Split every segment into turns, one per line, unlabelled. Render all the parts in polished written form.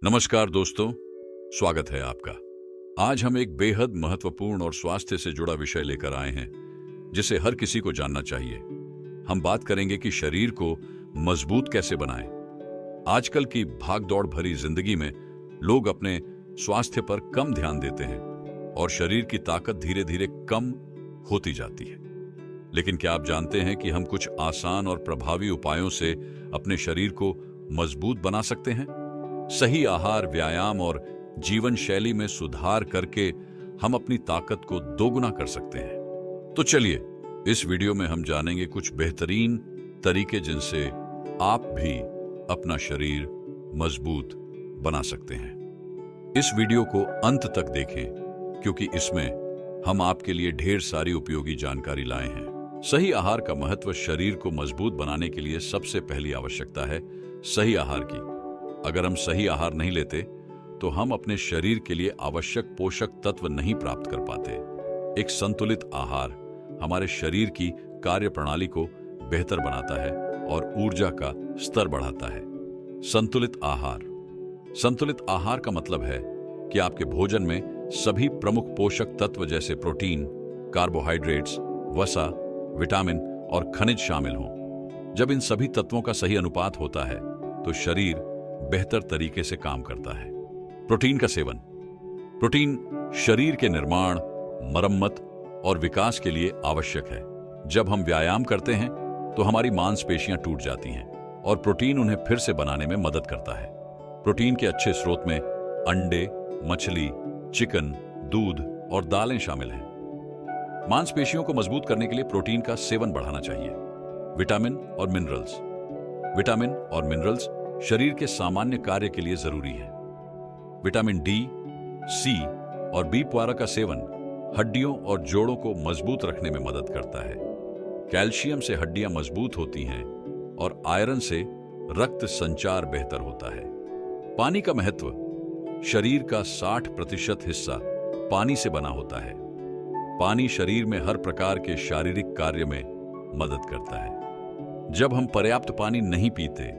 नमस्कार दोस्तों, स्वागत है आपका। आज हम एक बेहद महत्वपूर्ण और स्वास्थ्य से जुड़ा विषय लेकर आए हैं जिसे हर किसी को जानना चाहिए। हम बात करेंगे कि शरीर को मजबूत कैसे बनाएं। आजकल की भागदौड़ भरी जिंदगी में लोग अपने स्वास्थ्य पर कम ध्यान देते हैं और शरीर की ताकत धीरे धीरे कम होती जाती है। लेकिन क्या आप जानते हैं कि हम कुछ आसान और प्रभावी उपायों से अपने शरीर को मजबूत बना सकते हैं? सही आहार, व्यायाम और जीवन शैली में सुधार करके हम अपनी ताकत को दोगुना कर सकते हैं। तो चलिए, इस वीडियो में हम जानेंगे कुछ बेहतरीन तरीके जिनसे आप भी अपना शरीर मजबूत बना सकते हैं। इस वीडियो को अंत तक देखें क्योंकि इसमें हम आपके लिए ढेर सारी उपयोगी जानकारी लाए हैं। सही आहार का महत्व। शरीर को मजबूत बनाने के लिए सबसे पहली आवश्यकता है सही आहार की। अगर हम सही आहार नहीं लेते तो हम अपने शरीर के लिए आवश्यक पोषक तत्व नहीं प्राप्त कर पाते। एक संतुलित आहार हमारे शरीर की कार्य प्रणाली को बेहतर बनाता है और ऊर्जा का स्तर बढ़ाता है। संतुलित आहार। संतुलित आहार का मतलब है कि आपके भोजन में सभी प्रमुख पोषक तत्व जैसे प्रोटीन, कार्बोहाइड्रेट्स, वसा, विटामिन और खनिज शामिल हों। जब इन सभी तत्वों का सही अनुपात होता है तो शरीर बेहतर तरीके से काम करता है। प्रोटीन का सेवन। प्रोटीन शरीर के निर्माण, मरम्मत और विकास के लिए आवश्यक है। जब हम व्यायाम करते हैं तो हमारी मांसपेशियां टूट जाती हैं और प्रोटीन उन्हें फिर से बनाने में मदद करता है। प्रोटीन के अच्छे स्रोत में अंडे, मछली, चिकन, दूध और दालें शामिल हैं। मांसपेशियों को मजबूत करने के लिए प्रोटीन का सेवन बढ़ाना चाहिए। विटामिन और मिनरल्स। विटामिन और मिनरल्स शरीर के सामान्य कार्य के लिए जरूरी है। विटामिन डी, सी और बी12 का सेवन हड्डियों और जोड़ों को मजबूत रखने में मदद करता है। कैल्शियम से हड्डियां मजबूत होती हैं और आयरन से रक्त संचार बेहतर होता है। पानी का महत्व। शरीर का 60% हिस्सा पानी से बना होता है। पानी शरीर में हर प्रकार के शारीरिक कार्य में मदद करता है। जब हम पर्याप्त पानी नहीं पीते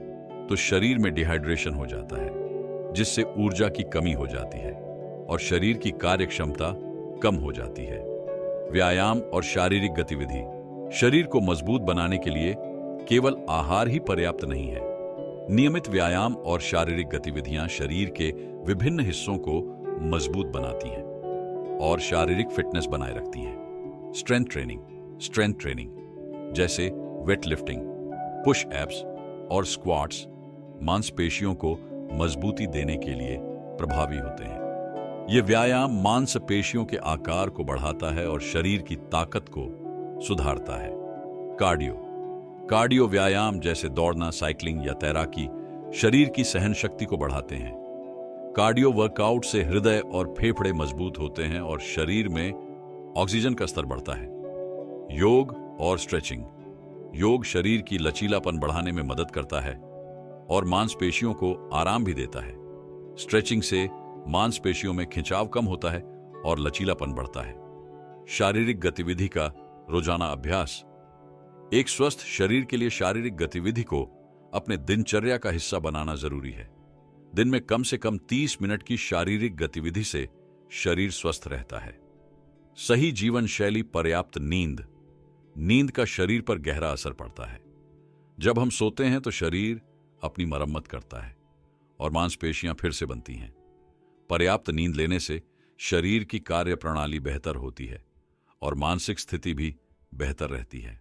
तो शरीर में डिहाइड्रेशन हो जाता है, जिससे ऊर्जा की कमी हो जाती है और शरीर की कार्य क्षमता कम हो जाती है। व्यायाम और शारीरिक गतिविधि। शरीर को मजबूत बनाने के लिए केवल आहार ही पर्याप्त नहीं है। नियमित व्यायाम और शारीरिक गतिविधियां शरीर के विभिन्न हिस्सों को मजबूत बनाती हैं और शारीरिक फिटनेस बनाए रखती हैं। Strength training. स्ट्रेंथ ट्रेनिंग जैसे वेट लिफ्टिंग, पुश एप्स और स्क्वाट्स मांसपेशियों को मजबूती देने के लिए प्रभावी होते हैं। ये व्यायाम मांसपेशियों के आकार को बढ़ाता है और शरीर की ताकत को सुधारता है। कार्डियो। कार्डियो व्यायाम जैसे दौड़ना, साइकिलिंग या तैराकी शरीर की सहन शक्ति को बढ़ाते हैं। कार्डियो वर्कआउट से हृदय और फेफड़े मजबूत होते हैं और शरीर में ऑक्सीजन का स्तर बढ़ता है। योग और स्ट्रेचिंग। योग शरीर की लचीलापन बढ़ाने में मदद करता है और मांसपेशियों को आराम भी देता है। स्ट्रेचिंग से मांसपेशियों में खिंचाव कम होता है और लचीलापन बढ़ता है। शारीरिक गतिविधि का रोजाना अभ्यास। एक स्वस्थ शरीर के लिए शारीरिक गतिविधि को अपने दिनचर्या का हिस्सा बनाना जरूरी है। दिन में कम से कम 30 मिनट की शारीरिक गतिविधि से शरीर स्वस्थ रहता है। सही जीवन शैली। पर्याप्त नींद। नींद का शरीर पर गहरा असर पड़ता है। जब हम सोते हैं तो शरीर अपनी मरम्मत करता है और मांसपेशियां फिर से बनती हैं। पर्याप्त नींद लेने से शरीर की कार्य प्रणाली बेहतर होती है और मानसिक स्थिति भी बेहतर रहती है।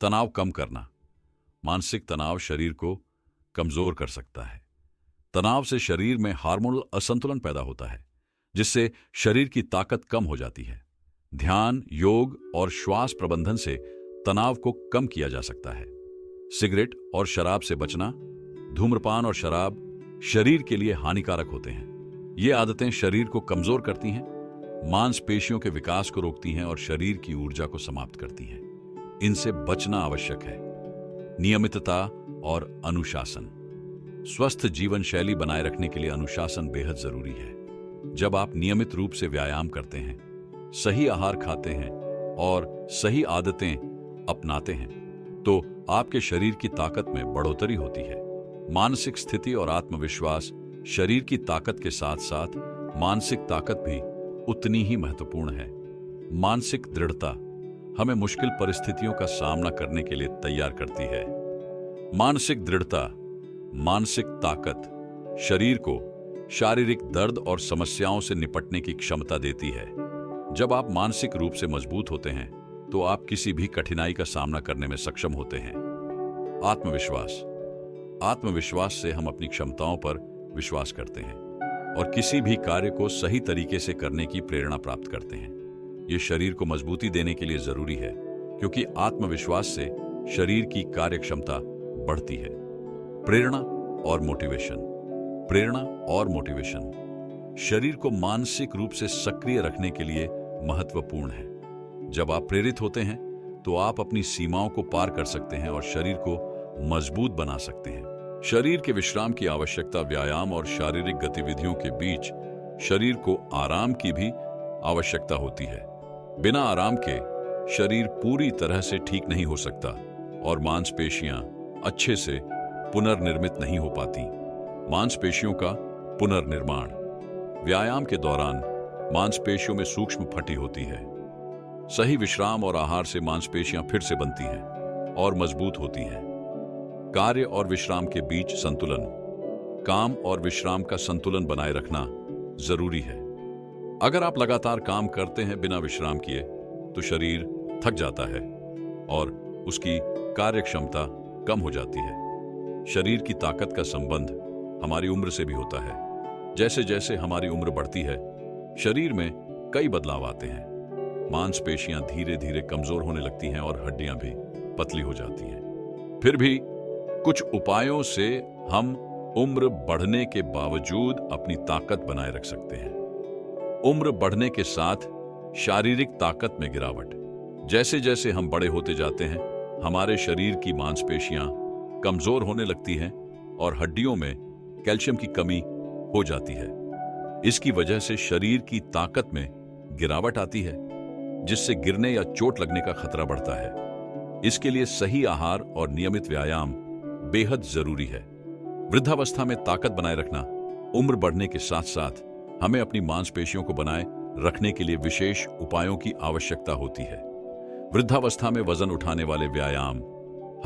तनाव कम करना। मानसिक तनाव शरीर को कमजोर कर सकता है। तनाव से शरीर में हार्मोनल असंतुलन पैदा होता है, जिससे शरीर की ताकत कम हो जाती है। ध्यान, योग और श्वास प्रबंधन से तनाव को कम किया जा सकता है। सिगरेट और शराब से बचना। धूम्रपान और शराब शरीर के लिए हानिकारक होते हैं। ये आदतें शरीर को कमजोर करती हैं, मांसपेशियों के विकास को रोकती हैं और शरीर की ऊर्जा को समाप्त करती हैं। इनसे बचना आवश्यक है। नियमितता और अनुशासन। स्वस्थ जीवन शैली बनाए रखने के लिए अनुशासन बेहद जरूरी है। जब आप नियमित रूप से व्यायाम करते हैं, सही आहार खाते हैं और सही आदतें अपनाते हैं तो आपके शरीर की ताकत में बढ़ोतरी होती है। मानसिक स्थिति और आत्मविश्वास शरीर की ताकत के साथ साथ मानसिक ताकत भी उतनी ही महत्वपूर्ण है। मानसिक दृढ़ता हमें मुश्किल परिस्थितियों का सामना करने के लिए तैयार करती है। मानसिक दृढ़ता, मानसिक ताकत शरीर को शारीरिक दर्द और समस्याओं से निपटने की क्षमता देती है। जब आप मानसिक रूप से मजबूत होते हैं तो आप किसी भी कठिनाई का सामना करने में सक्षम होते हैं। आत्मविश्वास, आत्मविश्वास से हम अपनी क्षमताओं पर विश्वास करते हैं और किसी भी कार्य को सही तरीके से करने की प्रेरणा प्राप्त करते हैं। यह शरीर को मजबूती देने के लिए जरूरी है, क्योंकि आत्मविश्वास से शरीर की कार्यक्षमता बढ़ती है। प्रेरणा और मोटिवेशन, प्रेरणा और मोटिवेशन शरीर को मानसिक रूप से सक्रिय रखने के लिए महत्वपूर्ण है। जब आप प्रेरित होते हैं तो आप अपनी सीमाओं को पार कर सकते हैं और शरीर को मजबूत बना सकते हैं। शरीर के विश्राम की आवश्यकता, व्यायाम और शारीरिक गतिविधियों के बीच शरीर को आराम की भी आवश्यकता होती है। बिना आराम के शरीर पूरी तरह से ठीक नहीं हो सकता और मांसपेशियां अच्छे से पुनर्निर्मित नहीं हो पाती। मांसपेशियों का पुनर्निर्माण, व्यायाम के दौरान मांसपेशियों में सूक्ष्म फटी होती है। सही विश्राम और आहार से मांसपेशियां फिर से बनती हैं और मजबूत होती हैं। कार्य और विश्राम के बीच संतुलन, काम और विश्राम का संतुलन बनाए रखना जरूरी है। अगर आप लगातार काम करते हैं बिना विश्राम किए तो शरीर थक जाता है और उसकी कार्यक्षमता कम हो जाती है। शरीर की ताकत का संबंध हमारी उम्र से भी होता है। जैसे जैसे हमारी उम्र बढ़ती है, शरीर में कई बदलाव आते हैं। मांसपेशियां धीरे धीरे कमजोर होने लगती हैं और हड्डियां भी पतली हो जाती हैं। फिर भी कुछ उपायों से हम उम्र बढ़ने के बावजूद अपनी ताकत बनाए रख सकते हैं। उम्र बढ़ने के साथ शारीरिक ताकत में गिरावट। जैसे जैसे हम बड़े होते जाते हैं, हमारे शरीर की मांसपेशियां कमजोर होने लगती हैं और हड्डियों में कैल्शियम की कमी हो जाती है। इसकी वजह से शरीर की ताकत में गिरावट आती है, जिससे गिरने या चोट लगने का खतरा बढ़ता है। इसके लिए सही आहार और नियमित व्यायाम बेहद जरूरी है। वृद्धावस्था में ताकत बनाए रखना, उम्र बढ़ने के साथ साथ हमें अपनी मांसपेशियों को बनाए रखने के लिए विशेष उपायों की आवश्यकता होती है। वृद्धावस्था में वजन उठाने वाले व्यायाम,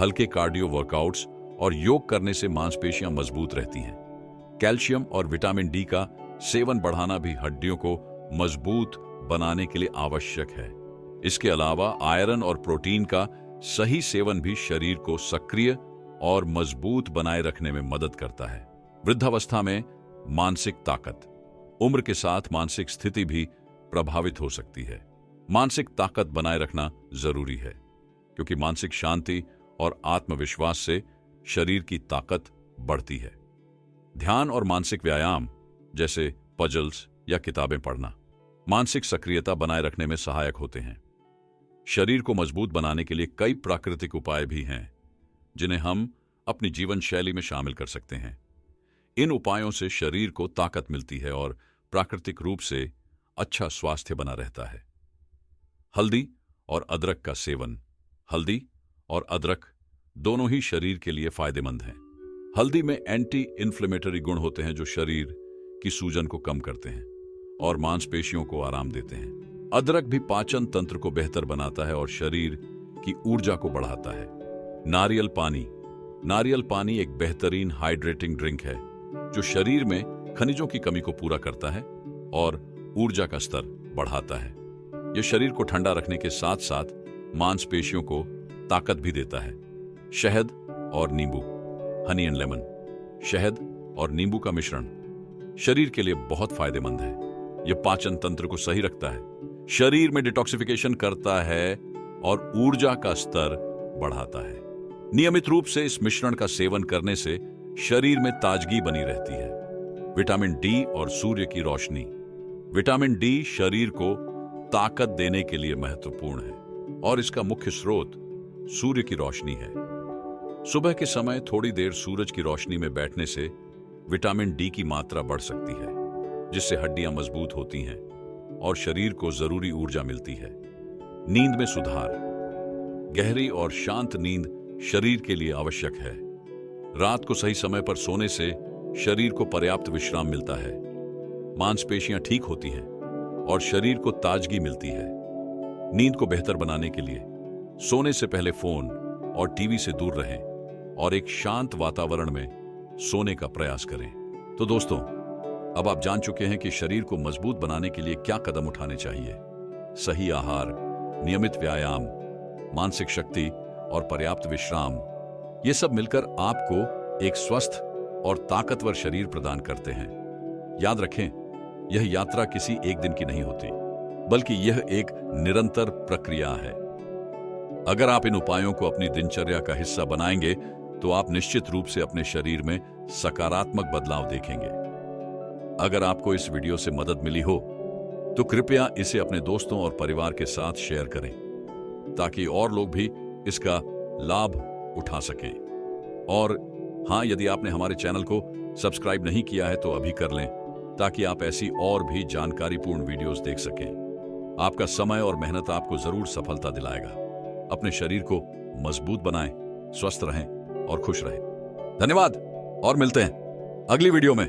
हल्के कार्डियो वर्कआउट्स और योग करने से मांसपेशियां मजबूत रहती हैं। कैल्शियम और विटामिन डी का सेवन बढ़ाना भी हड्डियों को मजबूत बनाने के लिए आवश्यक है। इसके अलावा आयरन और प्रोटीन का सही सेवन भी शरीर को सक्रिय और मजबूत बनाए रखने में मदद करता है। वृद्धावस्था में मानसिक ताकत, उम्र के साथ मानसिक स्थिति भी प्रभावित हो सकती है। मानसिक ताकत बनाए रखना जरूरी है, क्योंकि मानसिक शांति और आत्मविश्वास से शरीर की ताकत बढ़ती है। ध्यान और मानसिक व्यायाम जैसे पजल्स या किताबें पढ़ना मानसिक सक्रियता बनाए रखने में सहायक होते हैं। शरीर को मजबूत बनाने के लिए कई प्राकृतिक उपाय भी हैं, जिन्हें हम अपनी जीवन शैली में शामिल कर सकते हैं। इन उपायों से शरीर को ताकत मिलती है और प्राकृतिक रूप से अच्छा स्वास्थ्य बना रहता है। हल्दी और अदरक का सेवन। हल्दी और अदरक दोनों ही शरीर के लिए फायदेमंद हैं। हल्दी में एंटी इन्फ्लेमेटरी गुण होते हैं, जो शरीर की सूजन को कम करते हैं और मांसपेशियों को आराम देते हैं। अदरक भी पाचन तंत्र को बेहतर बनाता है और शरीर की ऊर्जा को बढ़ाता है। नारियल पानी। नारियल पानी एक बेहतरीन हाइड्रेटिंग ड्रिंक है, जो शरीर में खनिजों की कमी को पूरा करता है और ऊर्जा का स्तर बढ़ाता है। यह शरीर को ठंडा रखने के साथ साथ मांसपेशियों को ताकत भी देता है। शहद और नींबू। Honey and lemon. शहद और नींबू का मिश्रण शरीर के लिए बहुत फायदेमंद है। यह पाचन तंत्र को सही रखता है, शरीर में डिटॉक्सिफिकेशन करता है और ऊर्जा का स्तर बढ़ाता है। नियमित रूप से इस मिश्रण का सेवन करने से शरीर में ताजगी बनी रहती है। विटामिन डी और सूर्य की रोशनी। विटामिन डी शरीर को ताकत देने के लिए महत्वपूर्ण है और इसका मुख्य स्रोत सूर्य की रोशनी है। सुबह के समय थोड़ी देर सूरज की रोशनी में बैठने से विटामिन डी की मात्रा बढ़ सकती है, जिससे हड्डियां मजबूत होती हैं और शरीर को जरूरी ऊर्जा मिलती है। नींद में सुधार। गहरी और शांत नींद शरीर के लिए आवश्यक है। रात को सही समय पर सोने से शरीर को पर्याप्त विश्राम मिलता है, मांसपेशियां ठीक होती हैं और शरीर को ताजगी मिलती है। नींद को बेहतर बनाने के लिए सोने से पहले फोन और टीवी से दूर रहें और एक शांत वातावरण में सोने का प्रयास करें। तो दोस्तों, अब आप जान चुके हैं कि शरीर को मजबूत बनाने के लिए क्या कदम उठाने चाहिए। सही आहार, नियमित व्यायाम, मानसिक शक्ति और पर्याप्त विश्राम, ये सब मिलकर आपको एक स्वस्थ और ताकतवर शरीर प्रदान करते हैं। याद रखें, यह यात्रा किसी एक दिन की नहीं होती, बल्कि यह एक निरंतर प्रक्रिया है। अगर आप इन उपायों को अपनी दिनचर्या का हिस्सा बनाएंगे तो आप निश्चित रूप से अपने शरीर में सकारात्मक बदलाव देखेंगे। अगर आपको इस वीडियो से मदद मिली हो तो कृपया इसे अपने दोस्तों और परिवार के साथ शेयर करें, ताकि और लोग भी इसका लाभ उठा सकें। और हाँ, यदि आपने हमारे चैनल को सब्सक्राइब नहीं किया है तो अभी कर लें, ताकि आप ऐसी और भी जानकारीपूर्ण वीडियोस देख सकें। आपका समय और मेहनत आपको जरूर सफलता दिलाएगा। अपने शरीर को मजबूत बनाएं, स्वस्थ रहें और खुश रहें। धन्यवाद और मिलते हैं अगली वीडियो में।